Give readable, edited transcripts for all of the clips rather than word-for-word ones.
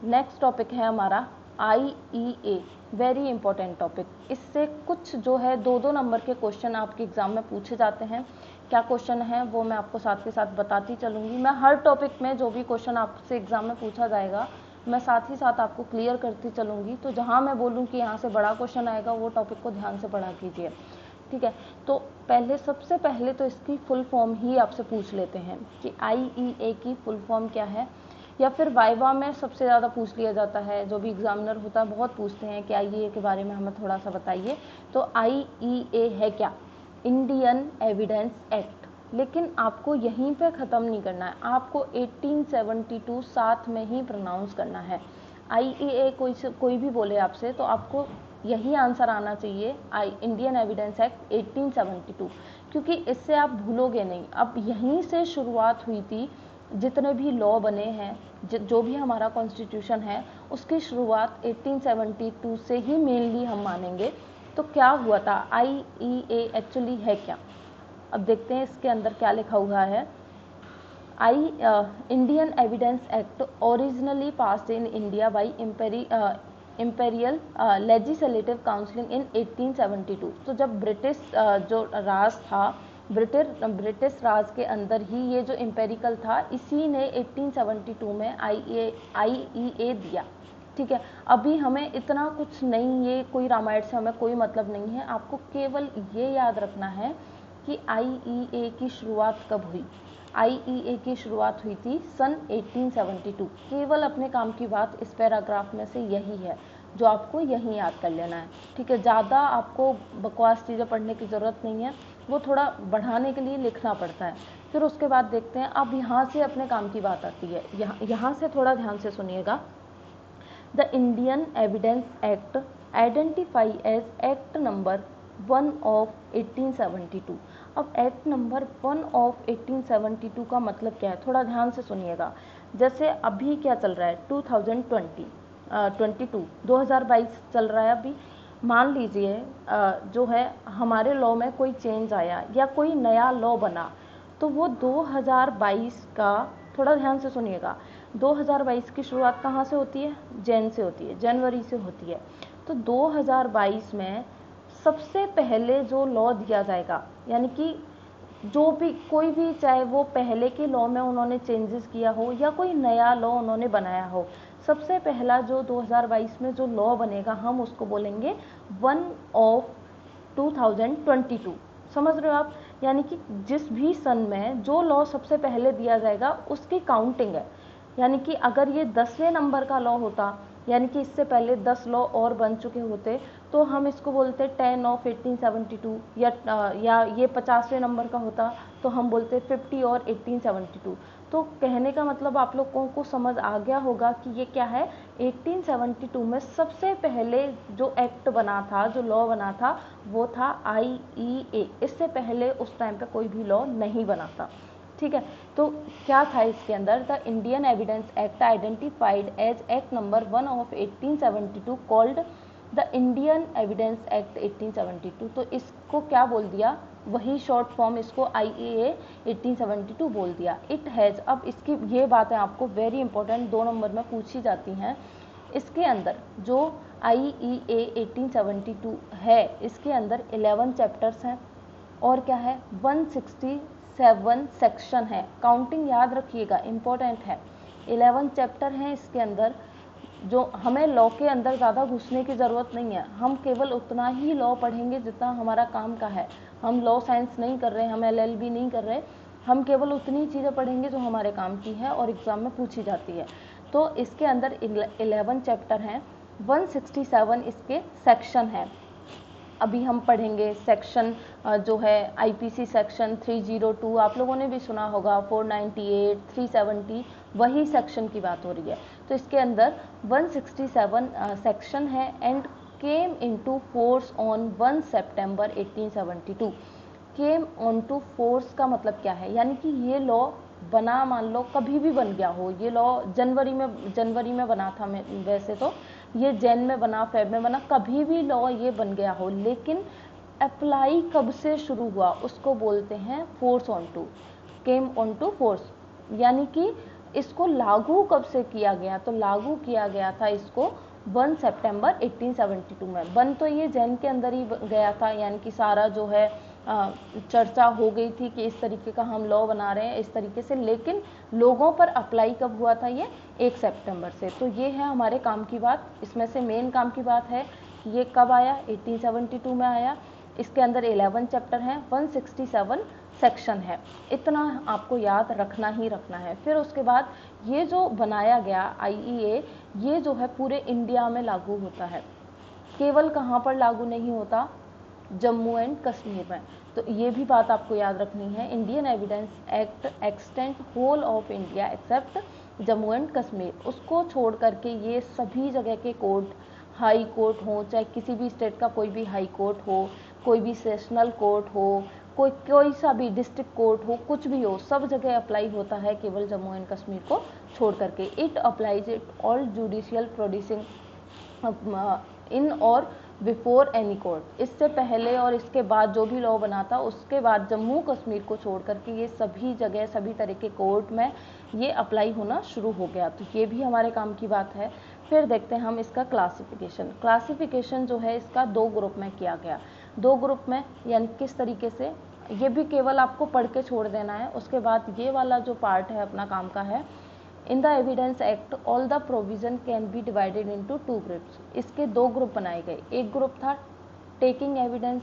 Next topic है हमारा IEA, very important topic. इससे कुछ जो है 2-2 नंबर के क्वेश्चन आपके एग्जाम में पूछे जाते हैं। क्या क्वेश्चन है वो मैं आपको साथ के साथ बताती चलूँगी। मैं हर टॉपिक में जो भी क्वेश्चन आपसे एग्जाम में पूछा जाएगा मैं साथ ही साथ आपको क्लियर करती चलूँगी। तो जहाँ मैं बोलूँ कि यहाँ से बड़ा क्वेश्चन आएगा वो टॉपिक को ध्यान से पढ़ा कीजिए, ठीक है। तो सबसे पहले तो इसकी फुल फॉर्म ही आपसे पूछ लेते हैं कि IEA की फुल फॉर्म क्या है, या फिर वाइवा में सबसे ज़्यादा पूछ लिया जाता है। जो भी एग्जामिनर होता है बहुत पूछते हैं कि IEA के बारे में हमें थोड़ा सा बताइए। तो IEA है क्या? Indian evidence act. लेकिन आपको यहीं पे ख़त्म नहीं करना है, आपको 1872 साथ में ही प्रोनाउंस करना है। IEA कोई भी बोले आपसे तो आपको यही आंसर आना चाहिए, इंडियन एविडेंस एक्ट 1872, क्योंकि इससे आप भूलोगे नहीं। अब यहीं से शुरुआत हुई थी, जितने भी लॉ बने हैं, जो भी हमारा कॉन्स्टिट्यूशन है उसकी शुरुआत 1872 से ही मेनली हम मानेंगे। तो क्या हुआ था, IEA एक्चुअली है क्या? अब देखते हैं इसके अंदर क्या लिखा हुआ है। Indian evidence act originally passed in India by imperial legislative council in 1872। तो जब ब्रिटिश जो राज था, ब्रिटिश राज के अंदर ही ये जो इम्पेरिकल था, इसी ने 1872 में IEA दिया, ठीक है। अभी हमें इतना कुछ नहीं, ये कोई रामायण से हमें कोई मतलब नहीं है। आपको केवल ये याद रखना है कि IEA की शुरुआत कब हुई। IEA की शुरुआत हुई थी सन 1872। केवल अपने काम की बात इस पैराग्राफ में से यही है जो आपको यही याद कर लेना है, ठीक है। ज़्यादा आपको बकवास चीज़ें पढ़ने की ज़रूरत नहीं है, वो थोड़ा बढ़ाने के लिए लिखना पड़ता है। फिर उसके बाद देखते हैं। अब यहाँ से अपने काम की बात आती है, यहाँ से थोड़ा ध्यान से सुनिएगा। The Indian evidence Act identify as act number 1 of 1872। अब एक्ट नंबर 1 ऑफ 1872 का मतलब क्या है, थोड़ा ध्यान से सुनिएगा। जैसे अभी क्या चल रहा है, 2022 चल रहा है अभी। मान लीजिए जो है हमारे लॉ में कोई चेंज आया या कोई नया लॉ बना, तो वो 2022 का, थोड़ा ध्यान से सुनिएगा, 2022 की शुरुआत कहाँ से होती है? जनवरी से होती है। तो 2022 में सबसे पहले जो लॉ दिया जाएगा, यानी कि जो भी कोई भी, चाहे वो पहले के लॉ में उन्होंने चेंजेस किया हो या कोई नया लॉ उन्होंने बनाया हो, सबसे पहला जो 2022 में जो लॉ बनेगा हम उसको बोलेंगे 1 ऑफ 2022। समझ रहे हो आप? यानी कि जिस भी सन में जो लॉ सबसे पहले दिया जाएगा उसकी काउंटिंग है। यानी कि अगर ये 10वें नंबर का लॉ होता, यानी कि इससे पहले 10 लॉ और बन चुके होते, तो हम इसको बोलते 10 ऑफ 1872, या ये 50वें नंबर का होता तो हम बोलते 50 और 1872। तो कहने का मतलब आप लोगों को समझ आ गया होगा कि ये क्या है। 1872 में सबसे पहले जो एक्ट बना था, जो लॉ बना था, वो था IEA। इससे पहले उस टाइम पे कोई भी लॉ नहीं बना था, ठीक है। तो क्या था इसके अंदर, the Indian evidence Act identified as act number 1 of 1872 called the Indian evidence Act 1872। तो इसको क्या बोल दिया, वही शॉर्ट फॉर्म, इसको IEA 1872 बोल दिया। इट हैज़, अब इसकी ये बातें आपको वेरी इंपॉर्टेंट 2 नंबर में पूछी जाती हैं। इसके अंदर जो IEA 1872 है, इसके अंदर 11 चैप्टर्स हैं और क्या है, 167 सेक्शन है। काउंटिंग याद रखिएगा, इम्पोर्टेंट है। 11 चैप्टर हैं इसके अंदर। जो हमें लॉ के अंदर ज़्यादा घुसने की ज़रूरत नहीं है, हम केवल उतना ही लॉ पढ़ेंगे जितना हमारा काम का है। हम लॉ साइंस नहीं कर रहे, हम LLB नहीं कर रहे, हम केवल उतनी चीज़ें पढ़ेंगे जो हमारे काम की है और एग्ज़ाम में पूछी जाती है। तो इसके अंदर 11 चैप्टर हैं, 167 इसके सेक्शन हैं। अभी हम पढ़ेंगे सेक्शन जो है IPC सेक्शन 302, आप लोगों ने भी सुना होगा, 498, 370, वही सेक्शन की बात हो रही है। तो इसके अंदर 167 सेक्शन है and came into force on 1 सितंबर 1872। केम ऑन टू फोर्स का मतलब क्या है, यानी कि ये लॉ बना, मान लो कभी भी बन गया हो, ये लॉ जनवरी में बना था, वैसे तो ये जैन में बना, फेब में बना, कभी भी लॉ ये बन गया हो, लेकिन अप्लाई कब से शुरू हुआ उसको बोलते हैं force on to, came on to force. यानी कि इसको लागू कब से किया गया, तो लागू किया गया था इसको 1 सितंबर 1872 में। बन तो ये जैन के अंदर ही गया था, यानी कि सारा जो है चर्चा हो गई थी कि इस तरीके का हम लॉ बना रहे हैं इस तरीके से, लेकिन लोगों पर अप्लाई कब हुआ था, ये 1 सितंबर से। तो ये है हमारे काम की बात। इसमें से मेन काम की बात है कि ये कब आया, 1872 में आया। इसके अंदर 11 चैप्टर हैं, 167 सेक्शन है। इतना आपको याद रखना ही रखना है। फिर उसके बाद ये जो बनाया गया IEA, ये जो है पूरे इंडिया में लागू होता है। केवल कहाँ पर लागू नहीं होता, जम्मू एंड कश्मीर में। तो ये भी बात आपको याद रखनी है, Indian evidence Act extend whole of India except Jammu and Kashmir. उसको छोड़ करके ये सभी जगह के कोर्ट, हाई कोर्ट हो, चाहे किसी भी स्टेट का कोई भी हाई कोर्ट हो, कोई भी सेशनल कोर्ट हो, कोई सा भी डिस्ट्रिक्ट कोर्ट हो, कुछ भी हो, सब जगह अप्लाई होता है, केवल जम्मू एंड कश्मीर को छोड़ करके। It applies it all judicial producing in और बिफोर एनी कोर्ट। इससे पहले और इसके बाद जो भी लॉ बना था, उसके बाद जम्मू कश्मीर को छोड़ करके ये सभी जगह सभी तरह के कोर्ट में ये अप्लाई होना शुरू हो गया। तो ये भी हमारे काम की बात है। फिर देखते हैं हम इसका क्लासिफिकेशन। क्लासिफिकेशन जो है इसका 2 ग्रुप में किया गया। 2 ग्रुप में यानी किस तरीके से, ये भी केवल आपको पढ़ के छोड़ देना है। उसके बाद ये वाला जो पार्ट है अपना काम का है, in the evidence act all the provision can be divided into 2 groups. इसके 2 ग्रुप बनाए गए। एक ग्रुप था टेकिंग एविडेंस,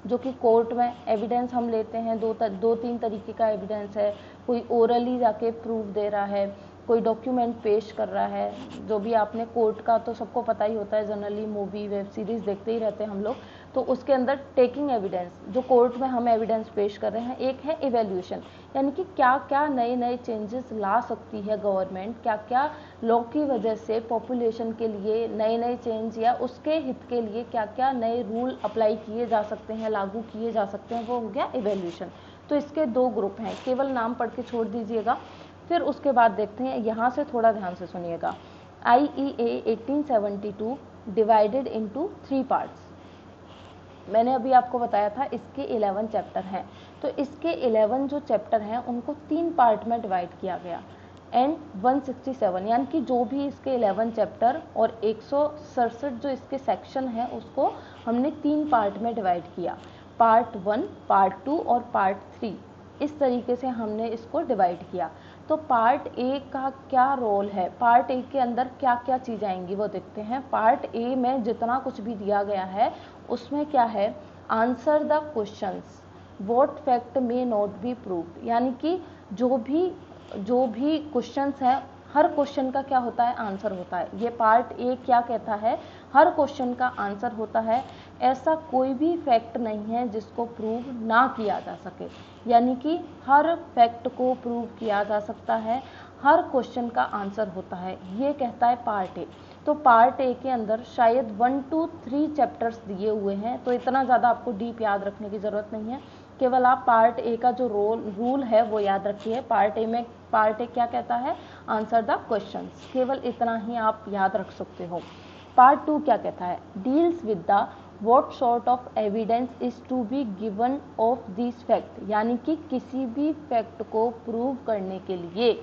जो कि कोर्ट में एविडेंस हम लेते हैं। दो तीन तरीके का एविडेंस है, कोई ओरली जाके प्रूफ दे रहा है, कोई डॉक्यूमेंट पेश कर रहा है। जो भी आपने कोर्ट का तो सबको पता ही होता है, जनरली मूवी वेब सीरीज देखते ही रहते हैं हम लोग। तो उसके अंदर टेकिंग एविडेंस, जो कोर्ट में हम एविडेंस पेश कर रहे हैं। एक है इवेल्यूशन, यानी कि क्या क्या नए नए चेंजेस ला सकती है गवर्नमेंट, क्या क्या लॉ की वजह से पॉपुलेशन के लिए नए नए चेंज या उसके हित के लिए क्या क्या नए रूल अप्लाई किए जा सकते हैं, लागू किए जा सकते हैं, वो हो गया इवेल्यूशन। तो इसके 2 ग्रुप हैं, केवल नाम पढ़ के छोड़ दीजिएगा। फिर उसके बाद देखते हैं, यहाँ से थोड़ा ध्यान से सुनिएगा। IEA 1872 divided into 3 parts. मैंने अभी आपको बताया था इसके 11 चैप्टर हैं। तो इसके 11 जो चैप्टर हैं उनको 3 पार्ट में डिवाइड किया गया। एंड 167 यानी कि जो भी इसके 11 चैप्टर और 167 जो इसके सेक्शन हैं उसको हमने 3 पार्ट में डिवाइड किया। पार्ट 1, पार्ट 2 और पार्ट 3, इस तरीके से हमने इसको डिवाइड किया। तो पार्ट ए का क्या रोल है, पार्ट ए के अंदर क्या क्या चीज़ आएंगी वो देखते हैं। पार्ट ए में जितना कुछ भी दिया गया है उसमें क्या है, answer the questions what fact may not be proved, यानी कि जो भी क्वेश्चंस हैं, हर क्वेश्चन का क्या होता है, आंसर होता है। ये पार्ट ए क्या कहता है, हर क्वेश्चन का आंसर होता है। ऐसा कोई भी फैक्ट नहीं है जिसको प्रूव ना किया जा सके, यानी कि हर फैक्ट को प्रूव किया जा सकता है, हर क्वेश्चन का आंसर होता है, ये कहता है पार्ट ए। तो पार्ट ए के अंदर शायद 1 to 3 चैप्टर्स दिए हुए हैं, तो इतना ज़्यादा आपको डीप याद रखने की ज़रूरत नहीं है। केवल आप पार्ट ए का जो रूल है वो याद रखिए। पार्ट ए क्या कहता है, आंसर द क्वेश्चंस, केवल इतना ही आप याद रख सकते हो। पार्ट 2 क्या कहता है, deals with the what sort of evidence is to be given of this fact, यानी कि किसी भी फैक्ट को प्रूव करने के लिए,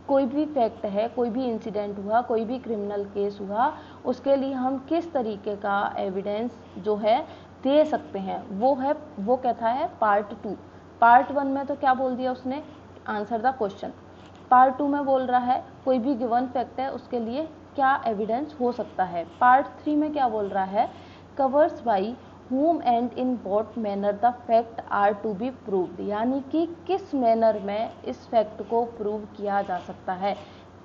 कोई भी फैक्ट है, कोई भी इंसिडेंट हुआ, कोई भी क्रिमिनल केस हुआ, उसके लिए हम किस तरीके का एविडेंस जो है दे सकते हैं, वो कहता है पार्ट 2। पार्ट 1 में तो क्या बोल दिया उसने, आंसर द क्वेश्चन। पार्ट 2 में बोल रहा है कोई भी गिवन फैक्ट है उसके लिए क्या एविडेंस हो सकता है। पार्ट 3 में क्या बोल रहा है, covers by whom and in what manner the fact are to be proved, यानी कि किस मैनर में इस फैक्ट को प्रूव किया जा सकता है,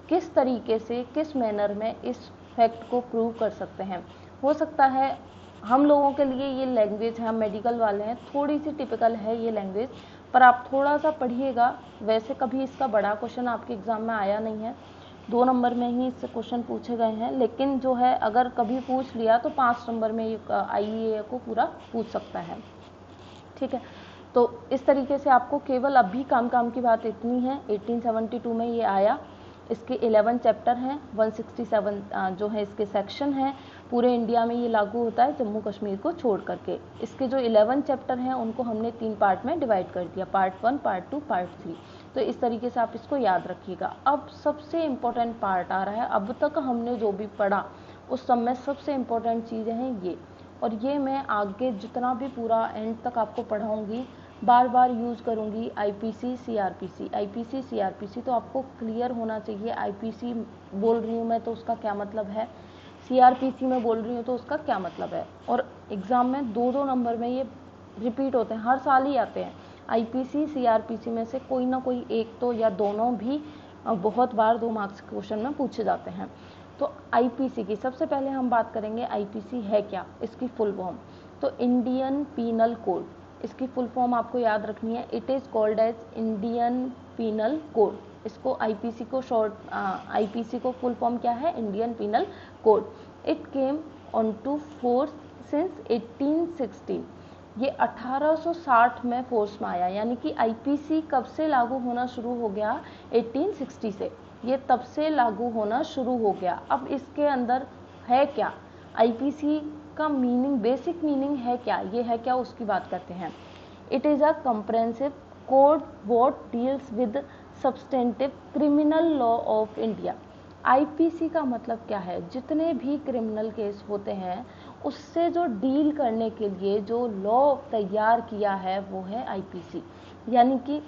किस तरीके से, किस मैनर में इस फैक्ट को प्रूव कर सकते हैं। हो सकता है हम लोगों के लिए ये लैंग्वेज है, हम मेडिकल वाले हैं, थोड़ी सी टिपिकल है ये लैंग्वेज, पर आप थोड़ा सा पढ़िएगा। वैसे कभी इसका बड़ा क्वेश्चन आपके एग्जाम में आया नहीं है, 2 नंबर में ही इससे क्वेश्चन पूछे गए हैं, लेकिन जो है अगर कभी पूछ लिया तो 5 नंबर में ये IEA को पूरा पूछ सकता है। ठीक है, तो इस तरीके से आपको केवल अभी काम की बात इतनी है। 1872 में ये आया, इसके 11 चैप्टर हैं, 167 जो है इसके सेक्शन हैं। पूरे इंडिया में ये लागू होता है जम्मू कश्मीर को छोड़ करके। इसके जो 11 चैप्टर हैं उनको हमने 3 पार्ट में डिवाइड कर दिया, पार्ट 1, पार्ट 2, पार्ट 3। तो इस तरीके से आप इसको याद रखिएगा। अब सबसे इम्पोर्टेंट पार्ट आ रहा है, अब तक हमने जो भी पढ़ा उस सब में सबसे इम्पोर्टेंट चीज़ें हैं ये, और ये मैं आगे जितना भी पूरा एंड तक आपको पढ़ाऊँगी बार बार यूज़ करूँगी। आईपीसी सीआरपीसी, तो आपको क्लियर होना चाहिए आईपीसी बोल रही हूँ मैं तो उसका क्या मतलब है, सीआरपीसी में बोल रही हूँ तो उसका क्या मतलब है। और एग्ज़ाम में 2-2 नंबर में ये रिपीट होते हैं, हर साल ही आते हैं। आईपीसी सीआरपीसी में से कोई ना कोई एक तो या दोनों भी बहुत बार 2 मार्क्स के क्वेश्चन में पूछे जाते हैं। तो आईपीसी की सबसे पहले हम बात करेंगे, आईपीसी है क्या, इसकी फुल फॉर्म। तो इंडियन पीनल कोड, इसकी फुल फॉर्म आपको याद रखनी है, it is called as Indian Penal Code. इसको आईपीसी को आईपीसी को फुल फॉर्म क्या है, Indian Penal code. It came on to force since 1860, ये 1860 में फोर्स में आया, यानी कि आईपीसी कब से लागू होना शुरू हो गया, 1860 से, ये तब से लागू होना शुरू हो गया। अब इसके अंदर है क्या, आईपीसी का मीनिंग, बेसिक मीनिंग है क्या, ये है क्या उसकी बात करते हैं। It is a comprehensive code what deals with substantive criminal law of India. IPC का मतलब क्या है, जितने भी क्रिमिनल केस होते हैं उससे जो डील करने के लिए जो लॉ तैयार किया है वो है आईपीसी। यानी कि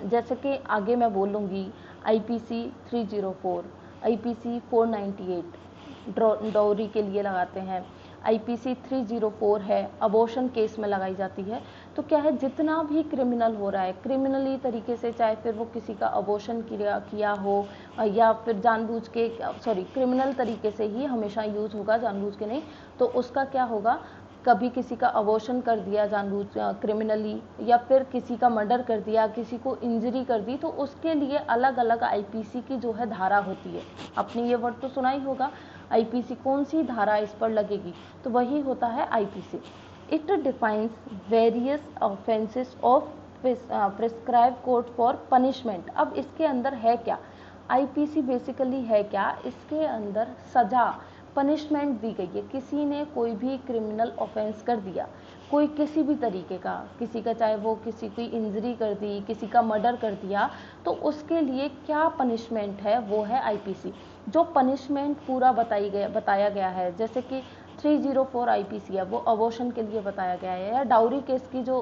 जैसे कि आगे मैं बोलूँगी आईपीसी 304, आईपीसी 498 डाउरी के लिए लगाते हैं, आईपीसी 304 है अबॉर्शन केस में लगाई जाती है। तो क्या है, जितना भी क्रिमिनल हो रहा है क्रिमिनली तरीके से, चाहे फिर वो किसी का अबॉर्शन किया हो या फिर जानबूझ के, क्रिमिनल तरीके से ही हमेशा यूज़ होगा, जानबूझ के नहीं, तो उसका क्या होगा, कभी किसी का अबॉर्शन कर दिया जानबूझ क्रिमिनली, या फिर किसी का मर्डर कर दिया, किसी को इंजरी कर दी, तो उसके लिए अलग अलग आईपीसी की जो है धारा होती है। आपने ये वर्ड तो सुना ही होगा, आईपीसी कौन सी धारा इस पर लगेगी, तो वही होता है IPC. It defines various offences of prescribe code for punishment. अब इसके अंदर है क्या, आईपीसी बेसिकली है क्या, इसके अंदर सजा, पनिशमेंट दी गई है। किसी ने कोई भी क्रिमिनल ऑफेंस कर दिया, कोई किसी भी तरीके का, किसी का चाहे वो किसी की इंजरी कर दी, किसी का मर्डर कर दिया, तो उसके लिए क्या पनिशमेंट है, वो है आईपीसी। जो पनिशमेंट पूरा बताया गया है, जैसे कि 304 आईपीसी है वो अबॉर्शन के लिए बताया गया है, या डाउरी केस की जो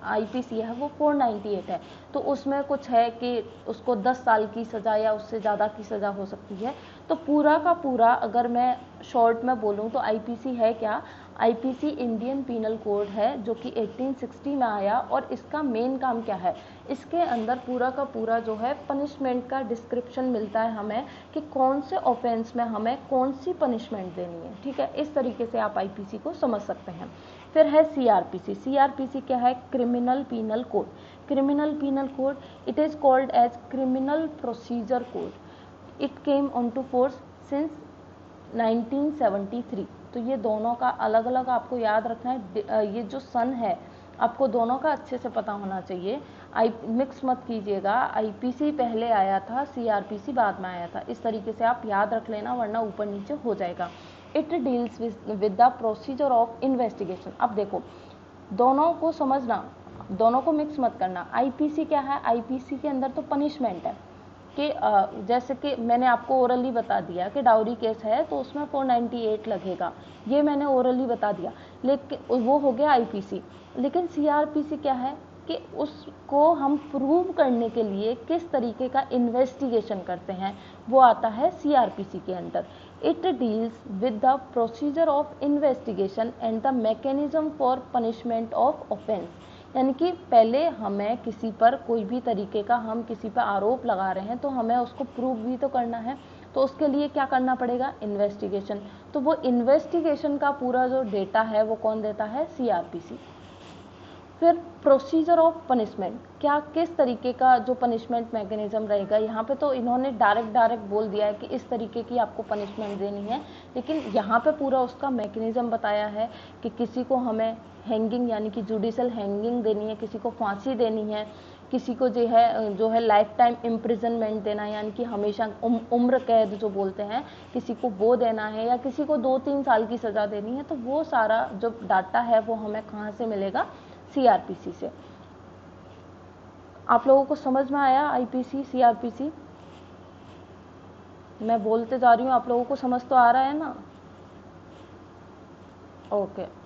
आईपीसी है वो 498 है, तो उसमें कुछ है कि उसको 10 साल की सज़ा या उससे ज़्यादा की सज़ा हो सकती है। तो पूरा का पूरा अगर मैं शॉर्ट में बोलूँ तो आईपीसी है क्या, आईपीसी इंडियन पीनल कोड है जो कि 1860 में आया, और इसका मेन काम क्या है, इसके अंदर पूरा का पूरा जो है पनिशमेंट का डिस्क्रिप्शन मिलता है हमें कि कौन से ऑफेंस में हमें कौन सी पनिशमेंट देनी है। ठीक है, इस तरीके से आप आईपीसी को समझ सकते हैं। फिर है सीआरपीसी। सीआरपीसी क्या है, criminal penal code. Criminal penal code, it is called as criminal procedure code. It came on to force since 1973। तो ये दोनों का अलग अलग आपको याद रखना है, ये जो सन है आपको दोनों का अच्छे से पता होना चाहिए, मिक्स मत कीजिएगा, आईपीसी पहले आया था, सीआरपीसी बाद में आया था, इस तरीके से आप याद रख लेना वरना ऊपर नीचे हो जाएगा। It deals with the procedure of investigation. अब देखो दोनों को समझना, दोनों को मिक्स मत करना। आईपीसी क्या है, आईपीसी के अंदर तो पनिशमेंट है कि जैसे कि मैंने आपको ओरली बता दिया कि डाउरी केस है तो उसमें 498 लगेगा, ये मैंने ओरली बता दिया, लेकिन वो हो गया आईपीसी। लेकिन सीआरपीसी क्या है कि उसको हम प्रूव करने के लिए किस तरीके का इन्वेस्टिगेशन करते हैं, वो आता है सीआरपीसी के अंदर। It deals with the procedure of investigation and the mechanism for punishment of offence. यानी कि पहले हमें किसी पर कोई भी तरीके का हम किसी पर आरोप लगा रहे हैं तो हमें उसको प्रूव भी तो करना है, तो उसके लिए क्या करना पड़ेगा, इन्वेस्टिगेशन। तो वो इन्वेस्टिगेशन का पूरा जो डेटा है वो कौन देता है, सीआरपीसी। फिर प्रोसीजर ऑफ पनिशमेंट, क्या किस तरीके का जो पनिशमेंट मैकेनिज्म रहेगा, यहाँ पे तो इन्होंने डायरेक्ट बोल दिया है कि इस तरीके की आपको पनिशमेंट देनी है, लेकिन यहाँ पे पूरा उसका मैकेनिज्म बताया है कि किसी को हमें हैंगिंग यानी कि जुडिशल हैंगिंग देनी है, किसी को फांसी देनी है, किसी को जो है लाइफ टाइम इम्प्रिजनमेंट देना है, यानी कि हमेशा उम्र कैद जो बोलते हैं, किसी को वो देना है, या किसी को 2-3 साल की सज़ा देनी है। तो वो सारा जो डाटा है वो हमें कहाँ से मिलेगा, सीआरपीसी से। आप लोगों को समझ में आया आईपीसी सीआरपीसी? मैं बोलते जा रही हूँ, आप लोगों को समझ तो आ रहा है ना? ओके।